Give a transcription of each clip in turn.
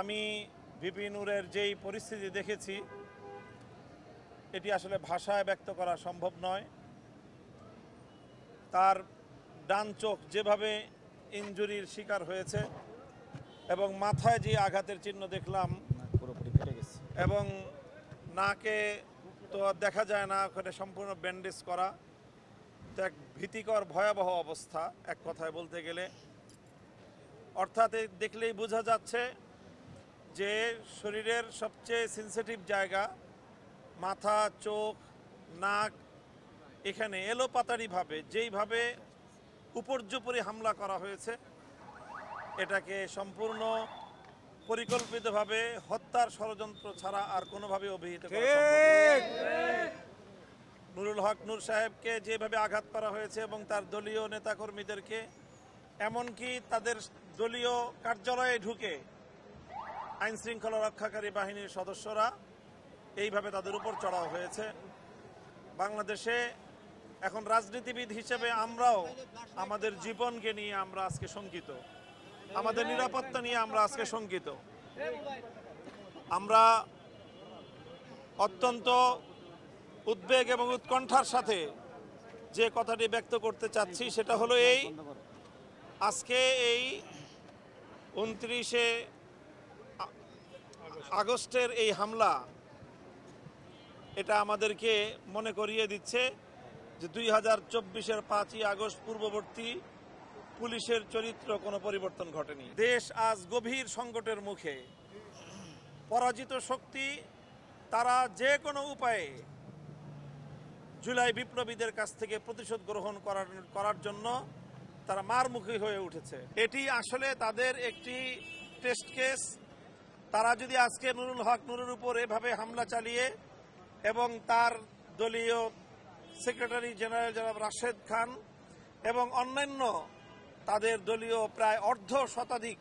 আমি ভিপি নূরের যেই পরিস্থিতি দেখেছি এটি আসলে ভাষায় ব্যক্ত করা সম্ভব নয়। তার ডান চোখ যেভাবে ইনজুরির শিকার হয়েছে এবং মাথায় যে আঘাতের চিহ্ন দেখলাম পুরোপুরি ফেটে গেছে এবং নাকে তো দেখা যায় না, ওখানে সম্পূর্ণ ব্যান্ডেজ করা, তো এক ভীতিকর ভয়াবহ অবস্থা এক কথায় বলতে গেলে। অর্থাৎ দেখলেই বোঝা যাচ্ছে যে শরীরের সবচেয়ে সেন্সিটিভ জায়গা মাথা, চোখ, নাক, এখানে এলোপাতাড়িভাবে যেইভাবে উপর্যুপরি হামলা করা হয়েছে এটাকে সম্পূর্ণ পরিকল্পিতভাবে হত্যার ষড়যন্ত্র ছাড়া আর কোনোভাবে অভিহিত করা সম্ভব নয়। নুরুল হক নূর সাহেবকে যেভাবে আঘাত করা হয়েছে এবং তার দলীয় নেতাকর্মীদেরকে, এমনকি তাদের দলীয় কার্যালয়ে ঢুকে আইন শৃঙ্খলা রক্ষাকারী বাহিনীর সদস্যরা এইভাবে তাদের উপর চড়াও হয়েছে। বাংলাদেশে এখন রাজনীতিবিদ হিসেবে আমরাও আমাদের জীবনকে নিয়ে আমরা আজকে শঙ্কিত, আমাদের নিরাপত্তা নিয়ে আমরা আজকে শঙ্কিত। আমরা অত্যন্ত উদ্বেগ এবং উৎকণ্ঠার সাথে যে কথাটি ব্যক্ত করতে চাচ্ছি সেটা হলো এই, আজকে এই 29শে আগস্টের এই হামলা এটা আমাদেরকে মনে করিয়ে দিচ্ছে যে 2024-এর 5ই আগস্ট পূর্ববর্তী পুলিশের চরিত্র কোনো পরিবর্তন ঘটেনি। দেশ আজ গভীর সংকটের মুখে। পরাজিত শক্তি তারা যে কোনো উপায়ে জুলাই বিপ্লবীদের কাছ থেকে প্রতিশোধ গ্রহণ করার জন্য তারা মারমুখী হয়ে উঠেছে। এটি আসলে তাদের একটি টেস্ট কেস। তারা যদি আজকে নুরুল হক নূরের উপর এভাবে হামলা চালিয়ে এবং তার দলীয় সেক্রেটারি জেনারেল জনাব রাশেদ খান এবং অন্যান্য তাদের দলীয় প্রায় অর্ধশতাধিক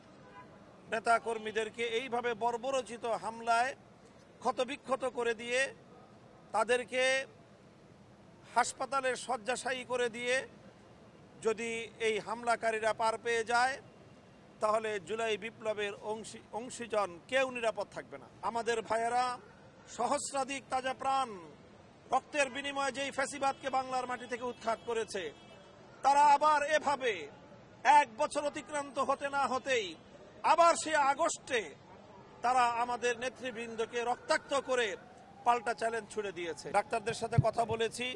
নেতাকর্মীদেরকে এইভাবে বর্বরোচিত হামলায় ক্ষতবিক্ষত করে দিয়ে তাদেরকে হাসপাতালের শয্যাশায়ী করে দিয়ে যদি এই হামলাকারীরা পার পেয়ে যায় তাহলে জুলাই বিপ্লবের অংশীজন কেউ নিরাপদ থাকবে না। আমাদের ভাইয়েরা সহস্রাধিক তাজা প্রাণ রক্তের বিনিময়ে যেই ফ্যাসিবাদকে বাংলার মাটি থেকে উৎখাত করেছে, তারা আবার এভাবে 1 বছর অতিক্রান্ত হতে না হতেই আবার সে আগস্টে তারা আমাদের নেতৃবৃন্দকে রক্তাক্ত করে পাল্টা চ্যালেঞ্জ ছুড়ে দিয়েছে। ডাক্তারদের সাথে কথা বলেছি,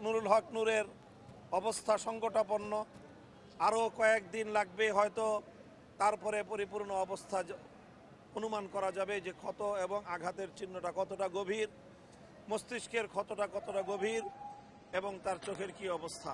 নুরুল হক নূরের অবস্থা সংকটাপন্ন, আরও কয়েকদিন লাগবে হয়তো, তারপরে পরিপূর্ণ অবস্থা অনুমান করা যাবে যে ক্ষত এবং আঘাতের চিহ্নটা কতটা গভীর, মস্তিষ্কের ক্ষতটা কতটা গভীর এবং তার চোখের কি অবস্থা।